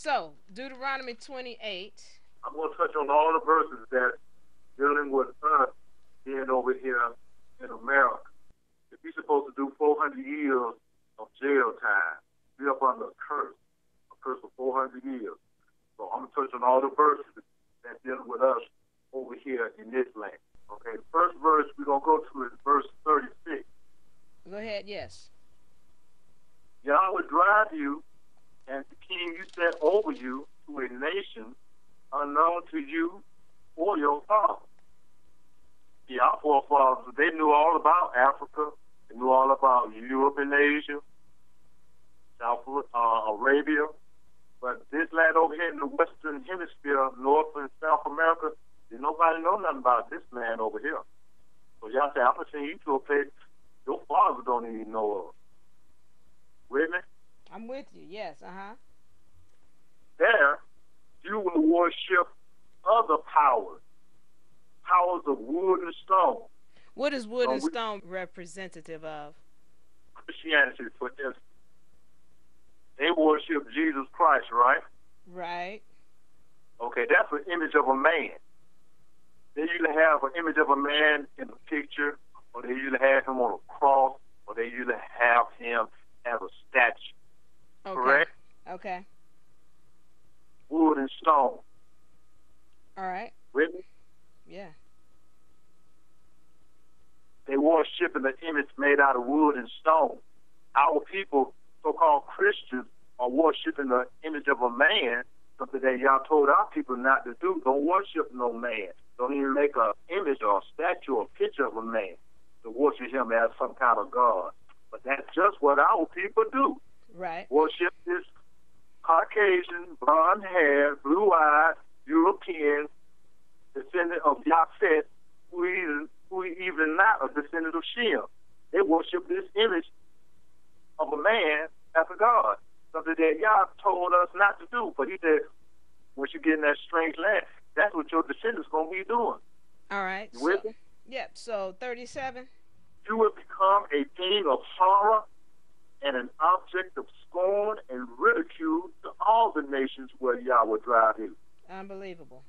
So, Deuteronomy 28. I'm going to touch on all the verses that dealing with us being over here in America. If we're supposed to do 400 years of jail time, we up under a curse for 400 years. So I'm going to touch on all the verses that dealing with us over here in this land. Okay, the first verse we're going to go to is verse 36. Go ahead, yes. Yahweh drive you, and the king you set over you, to a nation unknown to you or your fathers. See, our forefathers, they knew all about Africa. They knew all about Europe and Asia, South Arabia. But this land over here in the Western Hemisphere, North and South America, did nobody know nothing about this land over here. So y'all say, I'm going to send you to a place your fathers don't even know of. With me? I'm with you, yes, There, you will worship other powers of wood and stone. What is wood and stone representative of? Christianity, for instance. They worship Jesus Christ, right? Right. Okay, that's an image of a man. They usually have an image of a man in a picture, or they usually have him on a cross, or they usually have him as a statue. Okay. Correct? Okay. Wood and stone. All right. With me? Yeah. They worship an image made out of wood and stone. Our people, so-called Christians, are worshiping the image of a man, something that y'all told our people not to do. Don't worship no man. Don't even make an image or a statue or a picture of a man to worship him as some kind of God. But that's just what our people do. Right. Worship this Caucasian, blonde hair, blue-eyed, European descendant of Yafet, who even not a descendant of Shem. They worship this image of a man as a God, something that Yah told us not to do. But he said, once you get in that strange land, that's what your descendants going to be doing. All right. You with me? Yep. So 37. You will become a thing of horror and an object of scorn and ridicule to all the nations where Yah will drive you. Unbelievable.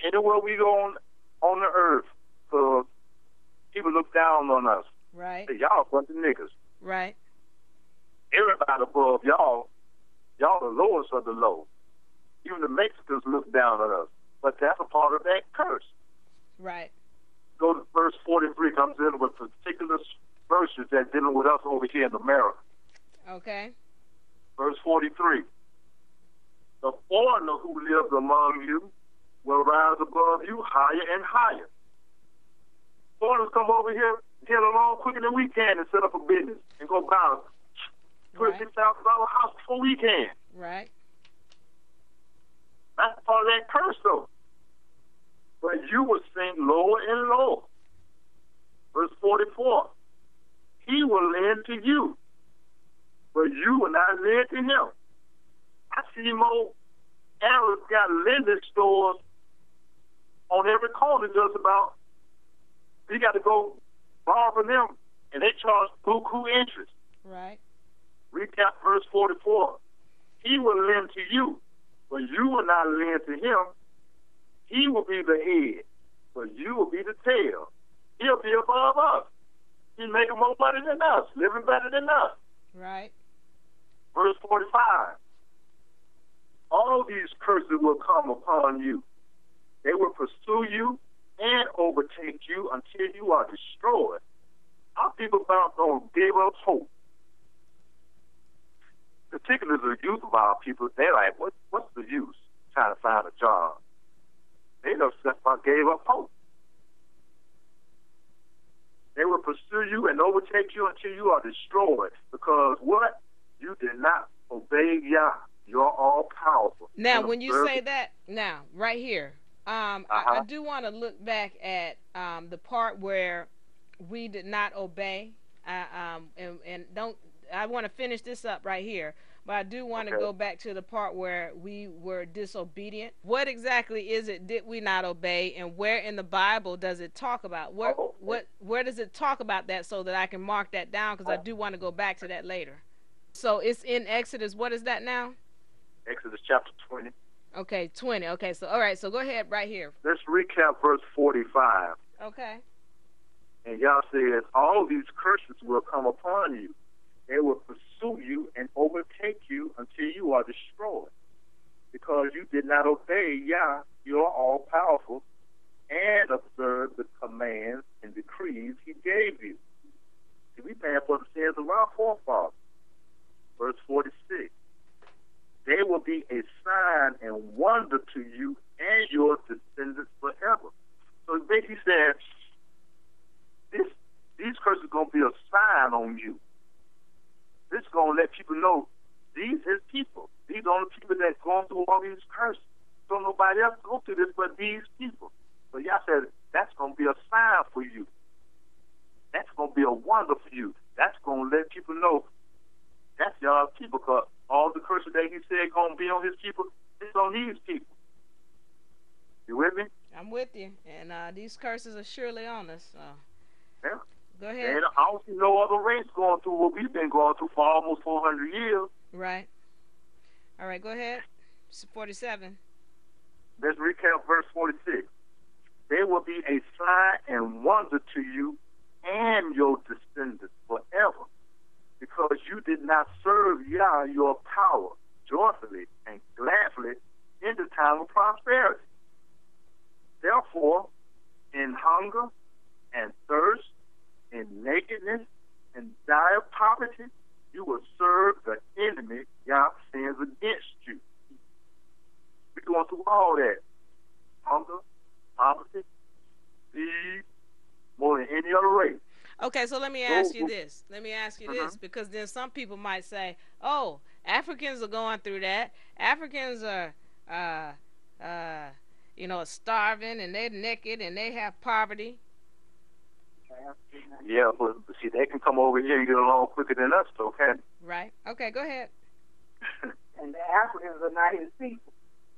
Anywhere we go on the earth, people look down on us. Right. Say, y'all a bunch of niggas. Right. Everybody above y'all the lowest of the low. Even the Mexicans look down on us. But that's a part of that curse. Right. Go to verse 43, comes in with particular verses that dealing with us over here in America. Okay. Verse 43. The foreigner who lives among you will rise above you higher and higher. Foreigners come over here, get along quicker than we can and set up a business and go buy a $26,000 house before we can. Right. That's part of that curse, though. But you will sink lower and lower. Verse 44. He will lend to you, but you will not lend to him. I see more Arabs got lending stores on every corner just about. You got to go borrow from them, and they charge buku interest. Right. Recap verse 44. He will lend to you, but you will not lend to him. He will be the head, but you will be the tail. He'll be above us. He's making more money than us, living better than us. Right. Verse 45. All these curses will come upon you. They will pursue you and overtake you until you are destroyed. Our people don't give up hope. Particularly the youth of our people, they're like, what's the use trying to find a job? They just gave up hope. They will pursue you and overtake you until you are destroyed. Because what? You did not obey Yah. You're all powerful. Now, when you say that, now, right here, I do want to look back at the part where we did not obey. And don't. I want to finish this up right here, but I do want to go back to the part where we were disobedient. What exactly is it did we not obey, and where in the Bible does it talk about where does it talk about that, so that I can mark that down, because I do want to go back to that later. So it's in Exodus. What is that now? Exodus chapter 20. Okay, 20. Okay, so all right, so go ahead right here. Let's recap verse 45. Okay. And Yah says, all these curses will come upon you. They will pursue you and overtake you until you are destroyed, because you did not obey Yah, your all-powerful, and observe the commands and decrees he gave you. See, we paying for the sins of our forefathers. Verse 46. They will be a sign and wonder to you and your descendants forever. So basically said, these curses are going to be a sign on you. This is going to let people know these his people. These are the people that going through all these curses. So nobody else go through this but these people. So Yah said, that's going to be a sign for you. That's going to be a wonder for you. That's going to let people know that's y'all's people, because all the curses that he said going to be on his people, it's on these people. You with me? I'm with you. And these curses are surely on us. Yeah. Go ahead. And I don't see no other race going through what we've been going through for almost 400 years. Right. All right, go ahead. 47. Let's recap verse 46. They will be a sign and wonder to you and your descendants forever, because you did not serve Yah your power joyfully and gladly in the time of prosperity. Therefore, in hunger and thirst, in nakedness and dire poverty, you will serve the enemy Yah sends against you. We're going through all that. Hunger, poverty, disease, more than any other race. Okay, so let me ask you this. This, because then some people might say, oh, Africans are going through that. Africans are, starving, and they're naked, and they have poverty. Yeah, but see, they can come over here and get along quicker than us, though, okay? Right. Okay, go ahead. And the Africans are not his people.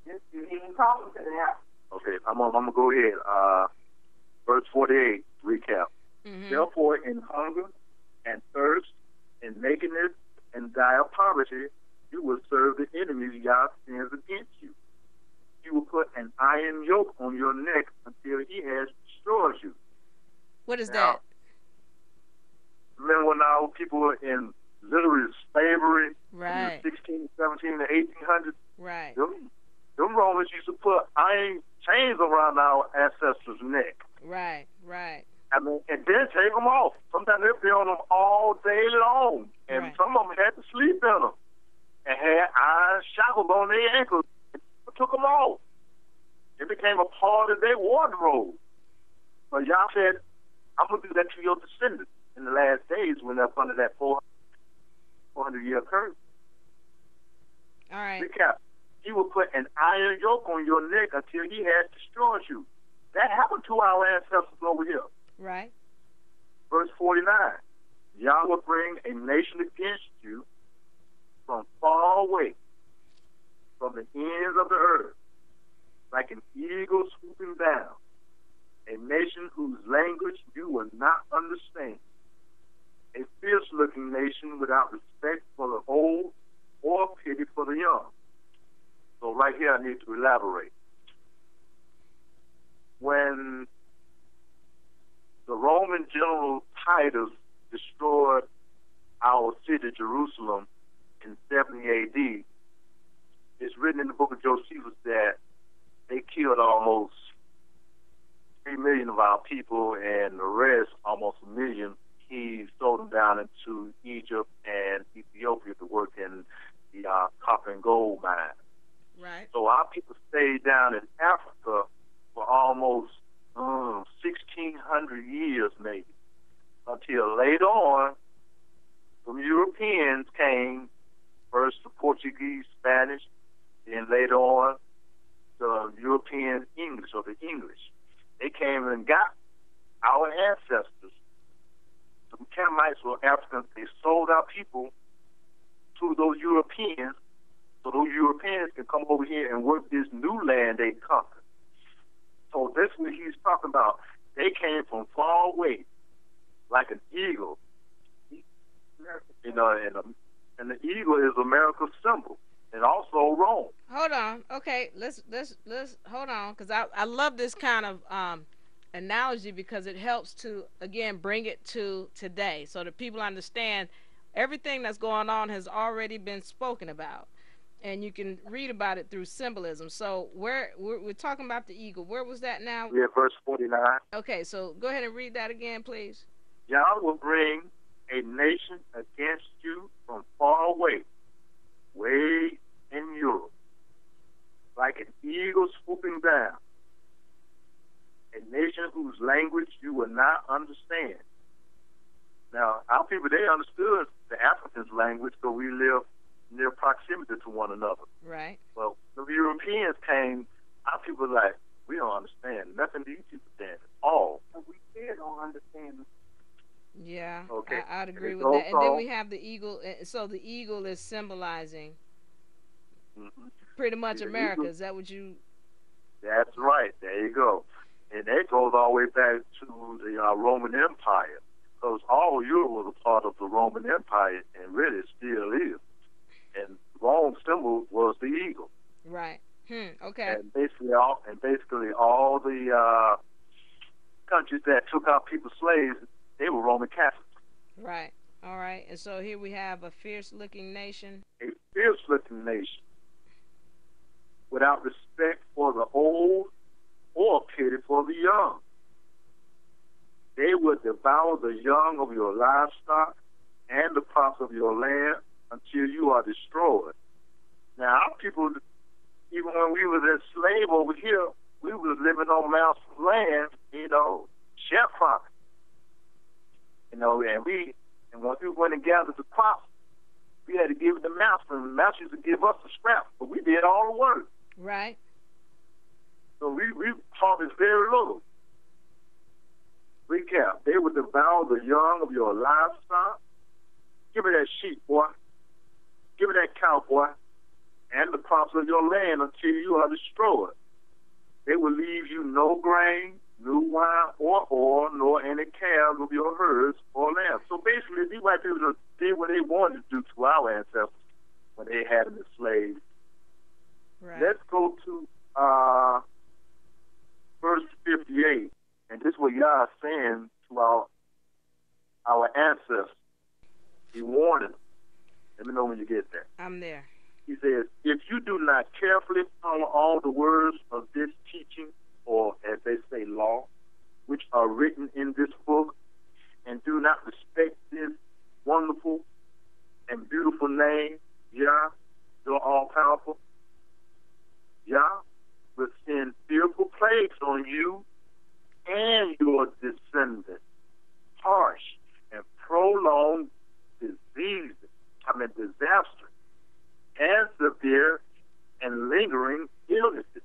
Just even talking to them. Okay, I'm gonna go ahead. Verse 48, recap. Mm-hmm. Therefore, in hunger and thirst, in nakedness and dire poverty, you will serve the enemy Yah sends against you. He will put an iron yoke on your neck until he has destroyed you. What is that? Remember when our people were in literary slavery right. in the 16th, 17th, and 1800s? Right. Them Romans used to put iron chains around our ancestors' neck. Right, right. I mean, and then take them off. Sometimes they'd be on them all day long, and right. some of them had to sleep in them and had iron shackles on their ankles. And took them off. It became a part of their wardrobe. But Yah said, I'm going to do that to your descendants in the last days when they're under that 400-year curse. All right. Recap. He will put an iron yoke on your neck until he has destroyed you. That happened to our ancestors over here. Right. Verse 49. Yah will bring a nation against you from far away, from the ends of the earth, like an eagle swooping down, a nation whose language you will not understand, a fierce-looking nation without respect for the old or pity for the young. So right here I need to elaborate. When the Roman general Titus destroyed our city, Jerusalem, in 70 A.D., it's written in the book of Josephus that they killed almost 3 million of our people, and the rest, almost 1 million, he sold them down into Egypt and Ethiopia to work in the copper and gold mines. Right. So our people stayed down in Africa for almost 1,600 years, maybe, until later on, some Europeans came, first the Portuguese, Spanish, then later on, the European English, or the English. They came and got our ancestors. The Canaanites were Africans. They sold our people to those Europeans, so those Europeans can come over here and work this new land they conquered. So that's what he's talking about. They came from far away, like an eagle. You know, and the eagle is America's symbol. and also Rome. Hold on. Okay, let's hold on, because I love this kind of analogy, because it helps to again bring it to today, so that people understand everything that's going on has already been spoken about, and you can read about it through symbolism. So we're talking about the eagle. Where was that now? Yeah, verse 49. Okay, so go ahead and read that again, please. Yah will bring a nation against you from far away, way in Europe, like an eagle swooping down, a nation whose language you will not understand. Now, our people, they understood the Africans' language, so we live near proximity to one another. Right. Well, the Europeans came, our people were like, we don't understand nothing these people understand at all. And we still don't understand them. Yeah, okay. I'd agree with that. And then we have the eagle. So the eagle is symbolizing pretty much America. Eagle, is that what you... That's right. There you go. And that goes all the way back to the Roman Empire, because all Europe was a part of the Roman Empire, and really still is. And Rome's symbol was the eagle. Right. Okay. And basically all the countries that took out people's slaves, they were Roman Catholics. Right. All right. And so here we have a fierce-looking nation. A fierce-looking nation, without respect for the old or pity for the young. They will devour the young of your livestock and the crops of your land until you are destroyed. Now, our people, even when we was enslaved over here, we was living on master's land, sharecropping. And once we went and gathered the crops, we had to give it to master, and the master used to give us the scraps, but we did all the work. Right. So we harvest very little. Recap: they would devour the young of your livestock. Give me that sheep, boy. Give me that cow, boy, and the crops of your land until you are destroyed. They will leave you no grain, new wine, or oil, nor any calves of your herds or lambs. So basically, these white people did what they wanted to do to our ancestors when they had them enslaved. Right. Let's go to verse 58, and this is what Yah is saying to our ancestors. He warned them. Let me know when you get there. I'm there. He says, if you do not carefully follow all the words of this teaching, or as they say, law, which are written in this book, and do not respect this wonderful and beautiful name, Yah, you're all-powerful, Yah will send fearful plagues on you and your descendants, harsh and prolonged disaster, and severe and lingering illnesses.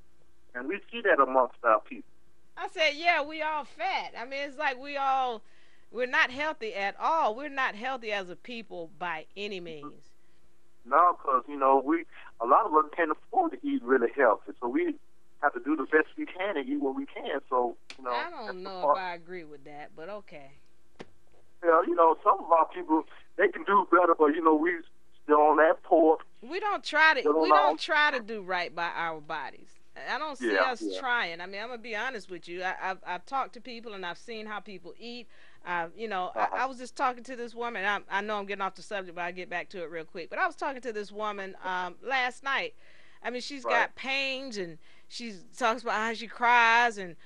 And we see that amongst our people. I said, yeah, we all fat. I mean, it's like we're not healthy at all. We're not healthy as a people by any means. No, because, a lot of us can't afford to eat really healthy. So we have to do the best we can and eat what we can. So, I don't know if I agree with that, but okay. Yeah, some of our people, they can do better, but, we still on that pork. We don't try to do right by our bodies. I don't see us trying. I mean, I'm going to be honest with you. I've talked to people, and I've seen how people eat. I was just talking to this woman. I know I'm getting off the subject, but I'll get back to it real quick. But I was talking to this woman last night. I mean, she's got pains, and she talks about how she cries, and,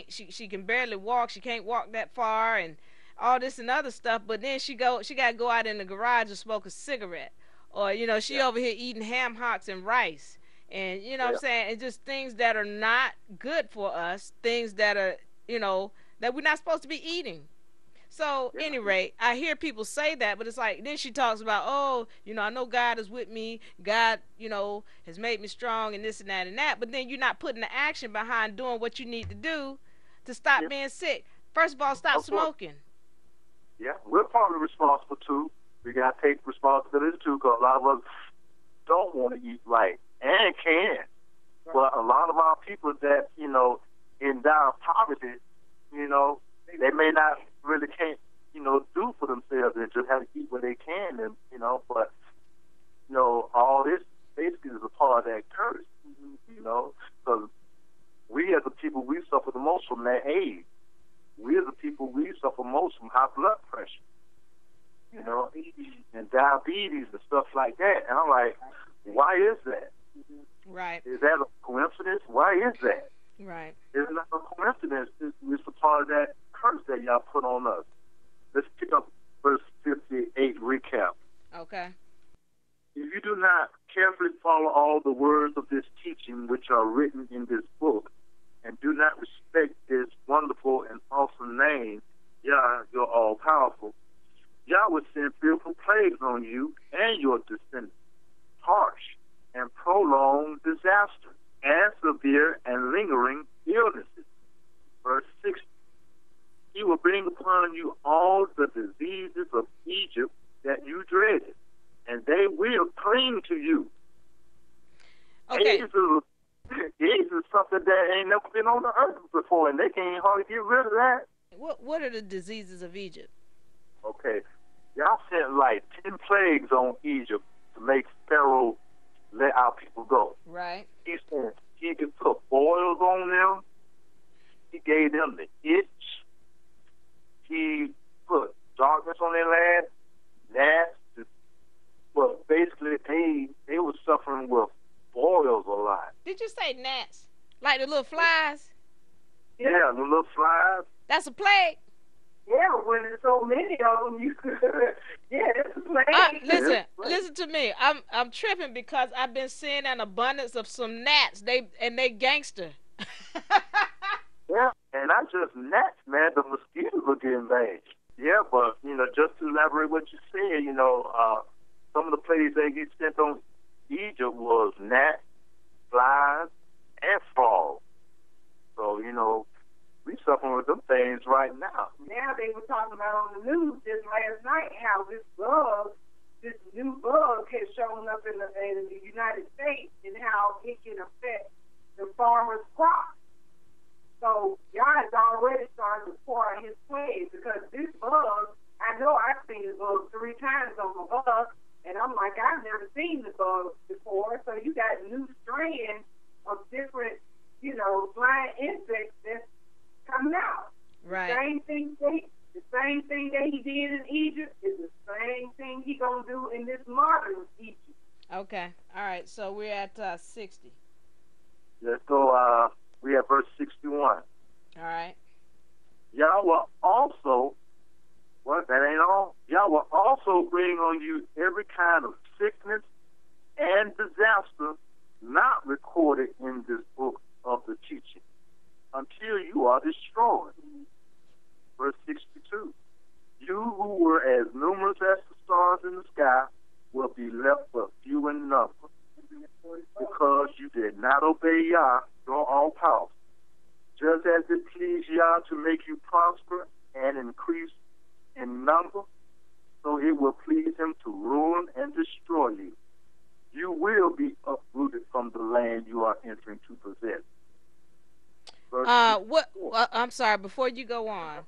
she can barely walk. She can't walk that far, and all this and other stuff. But then she got to go out in the garage and smoke a cigarette. Or, she over here eating ham hocks and rice. And, what I'm saying? It's just things that are not good for us, things that are, that we're not supposed to be eating. So, anyway, I hear people say that, but it's like, then she talks about, I know God is with me. God, has made me strong and this and that and that. But then you're not putting the action behind doing what you need to do to stop being sick. First of all, stop smoking. Yeah, we're partly responsible, too. We got to take responsibility, too, because a lot of us don't want to eat right. And can. But a lot of our people that, in dire poverty, they may not really can't, do for themselves and just have to eat what they can. And, but, all this, of that curse, you know, because we as a people, we suffer the most from that AIDS. We as a people, we suffer most from high blood pressure, you know, and diabetes and stuff like that. And I'm like, why is that? Right. Is that a coincidence? Why is that? Right. It's not a coincidence. It's a part of that curse that y'all put on us. Let's pick up verse 58 recap. Okay. If you do not carefully follow all the words of this teaching which are written in this book, and do not respect his wonderful and awesome name, Yah, you're all-powerful, Yah will send fearful plagues on you and your descendants, harsh and prolonged disaster, and severe and lingering illnesses. Verse 60, he will bring upon you all the diseases of Egypt that you dreaded, and they will cling to you. Okay. AIDS is something that ain't never been on the earth before, and they can't hardly get rid of that. What are the diseases of Egypt? Okay. Y'all sent like 10 plagues on Egypt to make Pharaoh let our people go. Right. He said he could put boils on them. He gave them the itch. He put darkness on their land, gnats. But basically, they were suffering with boils a lot. Did you say gnats? Like the little flies? Yeah, the little flies. That's a plague? Yeah, when there's so many of them, you could. Yeah, that's a plague. Listen to me. I'm tripping because I've been seeing an abundance of some gnats. They gangster. Yeah, and not just gnats, man. The mosquitoes are getting bad. Yeah, but you know, just to elaborate what you said, you know, some of the plagues that get sent on Egypt was gnats, flies, and frogs. So, you know, we suffering with them things right now. Now they were talking about on the news just last night how this new bug has shown up in the United States and how it can affect the farmers' crops. So God is already starting to pour out his plagues because this bug, I know I've seen the bug 3 times on the bug, and I'm like, I've never seen the bug before. So you got new strands of different, you know, flying insects that's coming out. Right. The same thing that he did in Egypt is the same thing he gonna do in this modern Egypt. Okay. All right. So we're at 60. Let's go. We have verse 61. All right. Y'all will also, what? That ain't all. Y'all will also bring on you every kind of sickness and disaster not recorded in this book of the teaching, until you are destroyed. Verse 62. You who were as numerous as the stars in the sky will be left but few in number, because you did not obey Yah, your all-powerful. Just as it pleased Yah to make you prosper and increase in number, so it will please him to ruin and destroy you. You will be uprooted from the land you are entering to possess. I'm sorry, before you go on,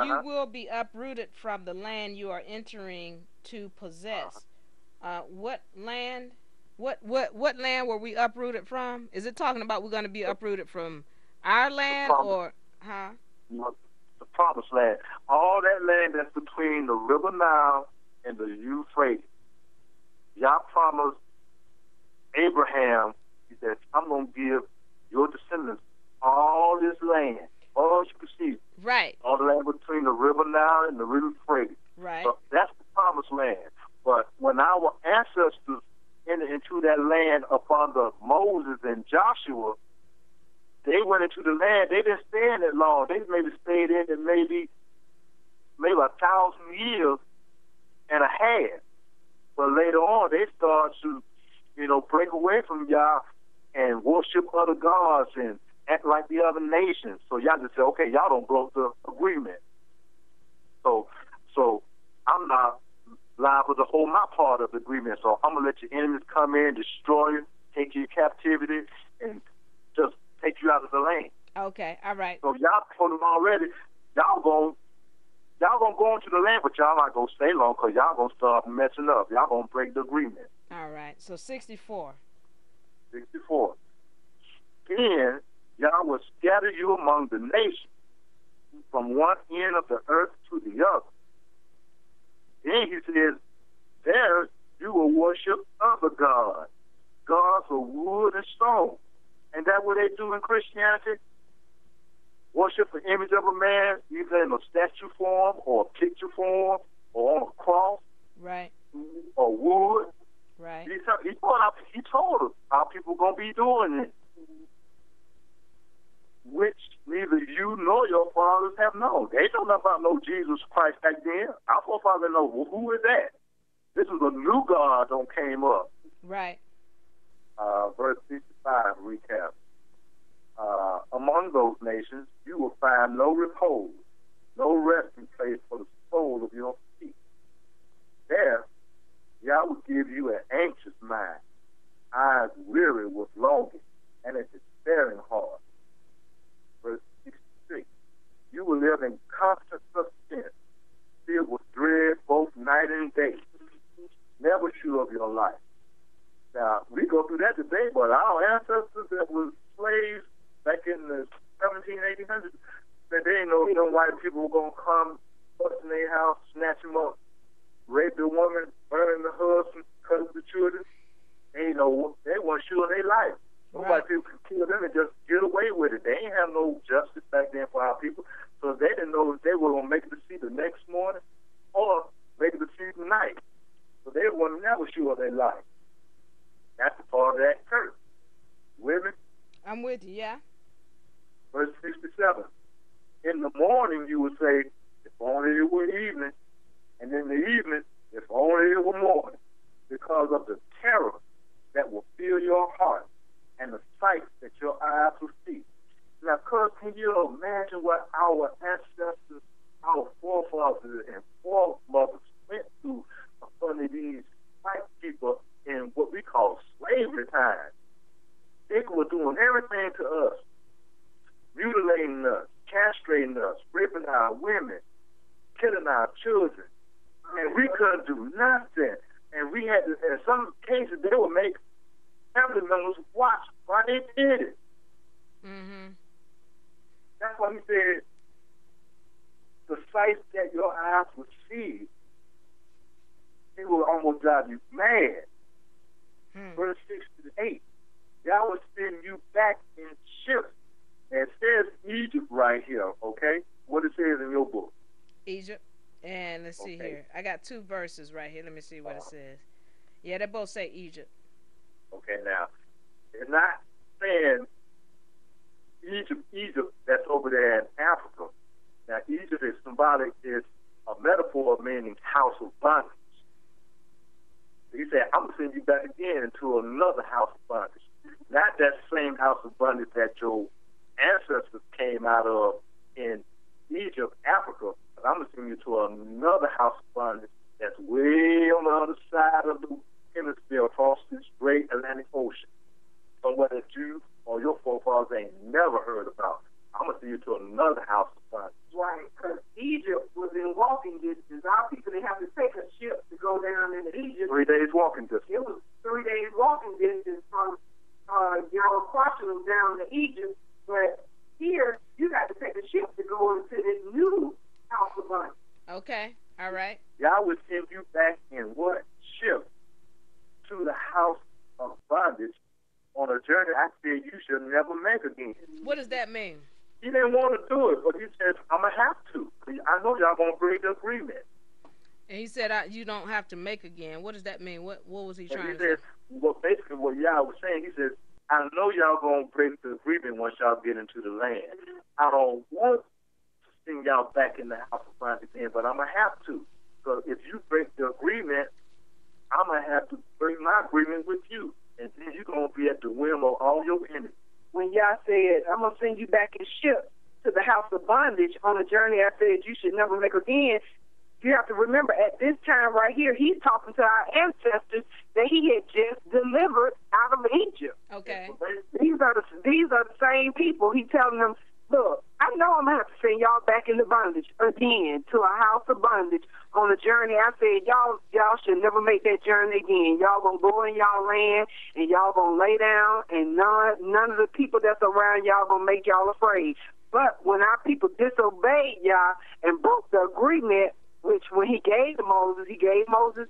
you will be uprooted from the land you are entering to possess. What land? What land were we uprooted from? Is it talking about we're going to be uprooted from our land or the promised land? All that land that's between the River Nile and the Euphrates. Yah promised Abraham, he said, I'm going to give your descendants all this land, all you can see. Right. All the land between the River Nile and the River Euphrates. Right. So that's the promised land. But when our ancestors entered into that land up under Moses and Joshua, they went into the land. They didn't stay in it long. They maybe stayed in it maybe 1,000 years and a half. But later on, they started to, you know, break away from Yah and worship other gods and act like the other nations. So Yah just said, okay, y'all don't broke the agreement. So I'm not liable to hold my part of the agreement. So I'm going to let your enemies come in, destroy you, take you captivity, and just take you out of the land. Okay, all right. So y'all told them already, y'all gonna go into the land, but y'all not gonna stay long because y'all gonna start messing up. Y'all gonna break the agreement. All right. So 64. 64. Then Yah will scatter you among the nations, from one end of the earth to the other. Then he says, there you will worship other gods, gods of wood and stone. And that's what they do in Christianity. Worship the image of a man, either in a statue form or a picture form or on a cross. Right. Or wood. Right. He told us how people going to be doing it, which neither you nor your fathers have known. They don't know about no Jesus Christ back then. Our forefathers know, well, who is that? This is a new God that came up. Right. Verse 55, recap. Among those nations, you will find no repose, no resting place for the sole of your feet. There, Yah will give you an anxious mind, eyes weary with longing, and a despairing heart. Verse 66. You will live in constant suspense, filled with dread both night and day, never sure of your life. Now, we go through that today, but our ancestors that were slaves back in the 1800s, that they didn't know white people were going to come, bust in their house, snatch them up, rape the woman, burn the husband, cut up the children. They weren't sure of their life. Right. White people could kill them and just get away with it. They ain't have no justice back then for our people, so they didn't know if they were going to make it to see the next morning or make it to see the night. So they were never sure of their life. That's a part of that curse. With me? I'm with you, yeah. Verse 67. In the morning you will say, if only it were evening. And in the evening, if only it were morning. Because of the terror that will fill your heart and the sight that your eyes will see. Now, cuz, can you imagine what our ancestors, our forefathers and foremothers went through under these white people in what we call slavery time? They were doing everything to us, mutilating us, castrating us, raping our women, killing our children, and we couldn't do nothing. And we had to, in some cases, they would make family members watch why they did it. Mm-hmm. That's why he said, the sight that your eyes would see, it will almost drive you mad. Verse 68, Yah will send you back in ships. And it says Egypt right here, okay? What it says in your book. Egypt. And let's see here. I got two verses right here. Let me see what it says. Yeah, they both say Egypt. Okay, now, it's not saying Egypt that's over there in Africa. Now, Egypt is symbolic, is a metaphor meaning house of bondage. He said, I'm going to send you back again into another house of bondage. Not that same house of bondage that your ancestors came out of in Egypt, Africa, but I'm going to send you to another house of bondage that's way on the other side of the hemisphere across this great Atlantic Ocean. Somewhere that you or your forefathers ain't never heard about. I'm going to send you to another house of bondage. Right, because Egypt was in walking distance. Our people didn't have to take a ship to go down into Egypt. 3 days walking distance. It was 3 days walking distance from y'all crossing them down to Egypt. But here, you got to take a ship to go into this new house of bondage. Okay, all right. Y'all would send you back in what? Ship to the house of bondage on a journey I said you should never make again. What does that mean? He didn't want to do it, but he said, I'm going to have to. I know y'all going to break the agreement. And he said, you don't have to make again. What does that mean? What was he trying to say? Well, basically what y'all was saying, he says, I know y'all going to break the agreement once y'all get into the land. I don't want to send y'all back in the house of bondage again, but I'm going to have to. So if you break the agreement, I'm going to have to break my agreement with you. And then you're going to be at the whim of all your enemies. When Yah said, I'm going to send you back in ship to the house of bondage on a journey I said you should never make again, you have to remember at this time right here, he's talking to our ancestors that he had just delivered out of Egypt. Okay. These are the same people. He's telling them, Look, I know I'm going to have to send y'all back into bondage again, to a house of bondage on a journey. I said, y'all should never make that journey again. Y'all going to go in y'all land, and y'all going to lay down, and none of the people that's around y'all going to make y'all afraid. But when our people disobeyed y'all and broke the agreement, which when he gave Moses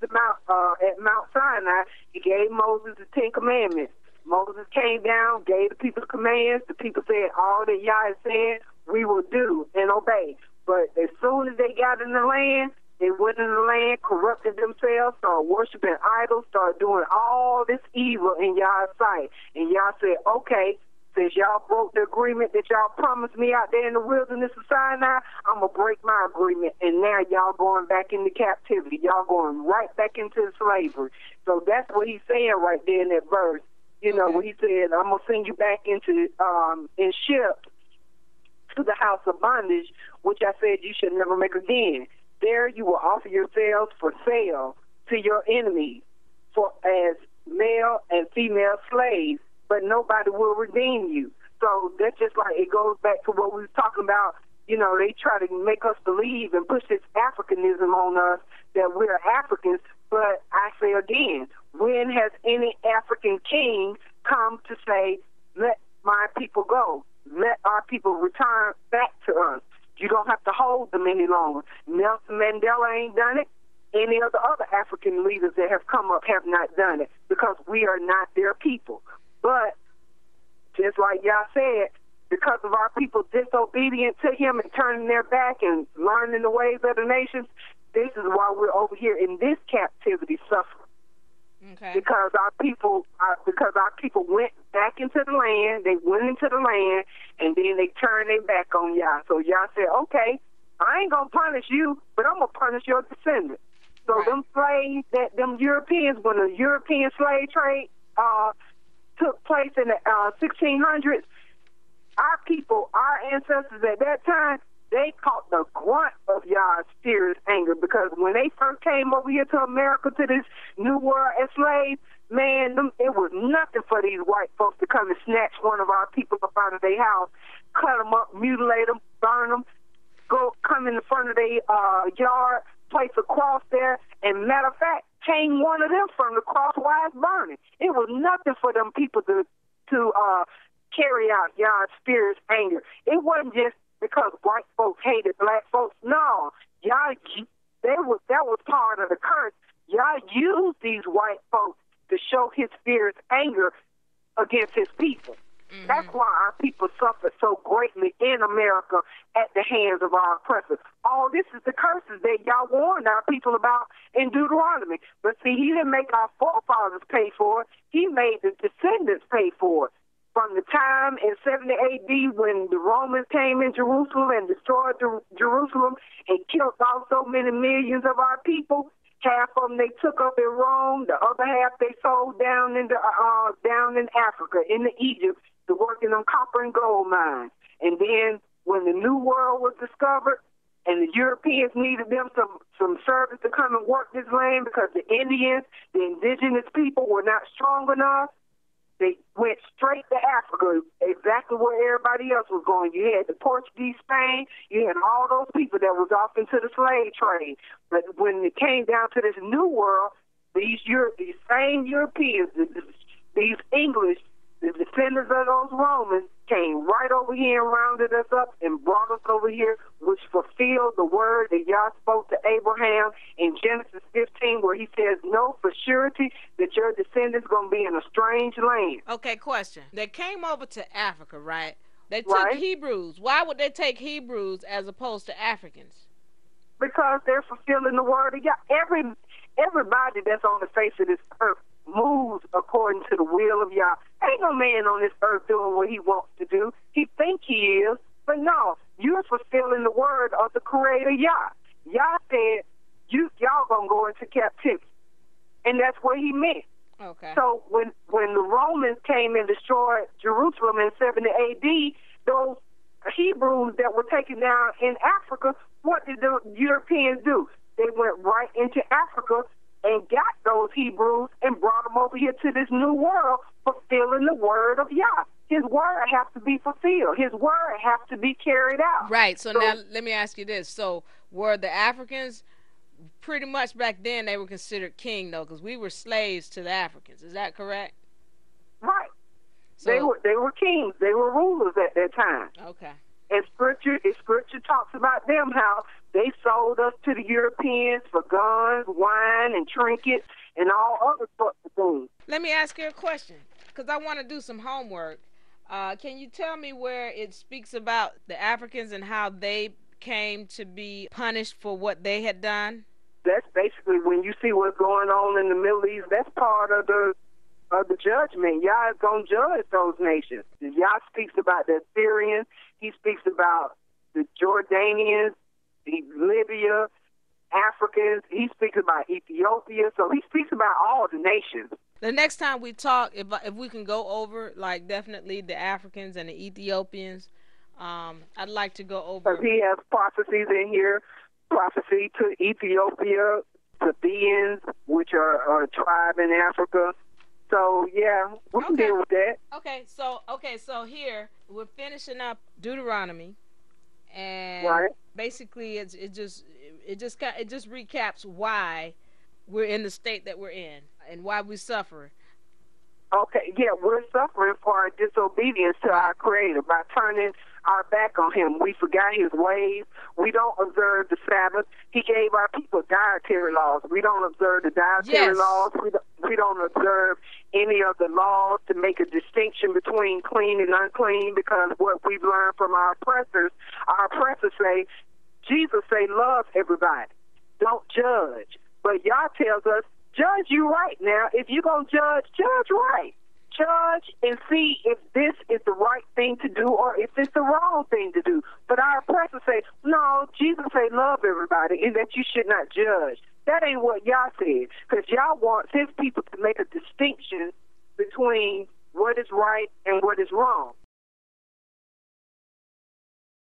at Mount Sinai, he gave Moses the 10 Commandments. Moses came down, gave the people commands. The people said, all that Yah said, we will do and obey. But as soon as they got in the land, they went in the land, corrupted themselves, started worshiping idols, started doing all this evil in Yah's sight. And Yah said, okay, since y'all broke the agreement that y'all promised me out there in the wilderness of Sinai, I'm going to break my agreement. And now y'all going back into captivity. Y'all going right back into slavery. So that's what he's saying right there in that verse. You know, when he said, I'm going to send you back into in ships to the house of bondage, which I said you should never make again. There you will offer yourselves for sale to your enemies for as male and female slaves, but nobody will redeem you. So that's just like, it goes back to what we were talking about. You know, they try to make us believe and push this Africanism on us that we're Africans. But I say again, when has any African king come to say, let my people go, let our people return back to us? You don't have to hold them any longer. Nelson Mandela ain't done it. Any of the other African leaders that have come up have not done it, because we are not their people. But just like y'all said, because of our people disobedient to him and turning their back and learning the ways of the nations, this is why we're over here in this captivity suffering. Okay. Because our people went back into the land, they went into the land, and then they turned their back on Yah. So Yah said, okay, I ain't going to punish you, but I'm going to punish your descendants. So right. them slaves, them Europeans, when the European slave trade took place in the 1600s, our people, our ancestors at that time, they caught the grunt of Yah's fierce anger, because when they first came over here to America, to this new world as slaves, man, it was nothing for these white folks to come and snatch one of our people up out of their house, cut them up, mutilate them, burn them, come in the front of their yard, place a cross there, and matter of fact, hang one of them from the cross while it's burning. It was nothing for them people to carry out Yah's fierce anger. It wasn't just because white folks hated black folks. No, that was part of the curse. Yah used these white folks to show his fierce anger against his people. Mm-hmm. That's why our people suffer so greatly in America at the hands of our oppressors. All this is the curses that Yah warned our people about in Deuteronomy. But see, he didn't make our forefathers pay for it. He made the descendants pay for it. From the time in 70 A.D. when the Romans came in Jerusalem and destroyed Jerusalem and killed off so many millions of our people, half of them they took up in Rome, the other half they sold down in Africa, in Egypt, to work in them copper and gold mines. And then when the New World was discovered and the Europeans needed them some service to come and work this land because the Indians, the indigenous people, were not strong enough, they went straight to Africa, exactly where everybody else was going. You had the Portuguese, Spain, you had all those people that was off into the slave trade. But when it came down to this new world, these same Europeans, these English, the descendants of those Romans, came right over here and rounded us up and brought us over here, which fulfilled the word that Yah spoke to Abraham in Genesis 15, where he says, know for surety that your descendants going to be in a strange land. Okay, question. They came over to Africa, right? They took right. Hebrews. Why would they take Hebrews as opposed to Africans? Because they're fulfilling the word of Yah. Everybody that's on the face of this earth moves according to the will of Yah. Ain't no man on this earth doing what he wants to do. He think he is, but no, you're fulfilling the word of the Creator Yah. Yah said, y'all gonna go into captivity, and that's what he meant. Okay. So when the Romans came and destroyed Jerusalem in 70 A.D., those Hebrews that were taken down in Africa, what did the Europeans do? They went right into Africa and got those Hebrews and brought them over here to this new world, fulfilling the word of Yah. His word has to be fulfilled. His word has to be carried out. Right. So now let me ask you this. So were the Africans, pretty much back then, they were considered king, though, because we were slaves to the Africans. Is that correct? Right. So, they were kings. They were rulers at that time. Okay. And scripture talks about them, how they sold us to the Europeans for guns, wine, and trinkets, and all other sorts of things. Let me ask you a question, because I want to do some homework. Can you tell me where it speaks about the Africans and how they came to be punished for what they had done? That's basically, when you see what's going on in the Middle East, that's part of the judgment. Yah is going to judge those nations. Yah speaks about the Assyrians. He speaks about the Jordanians, the Libya, Africans. He speaks about Ethiopia. So he speaks about all the nations. The next time we talk, if we can go over, like, definitely the Africans and the Ethiopians, I'd like to go over. Because he has prophecies in here, prophecy to Ethiopia, Sabaeans, which are a tribe in Africa. So, yeah, we can deal with that. Okay, so here, we're finishing up Deuteronomy, and basically it just recaps why we're in the state that we're in and why we suffer. Okay, yeah, we're suffering for our disobedience to our Creator by turning our back on Him. We forgot His ways. We don't observe the Sabbath. He gave our people dietary laws. We don't observe the dietary laws. We don't observe any of the laws to make a distinction between clean and unclean, because what we've learned from our oppressors say, Jesus say, love everybody. Don't judge. But Yah tells us, judge you right now. If you're going to judge right. Judge and see if this is the right thing to do or if it's the wrong thing to do. But our oppressors say, no, Jesus say love everybody and that you should not judge. That ain't what Yah said, because Yah wants His people to make a distinction between what is right and what is wrong.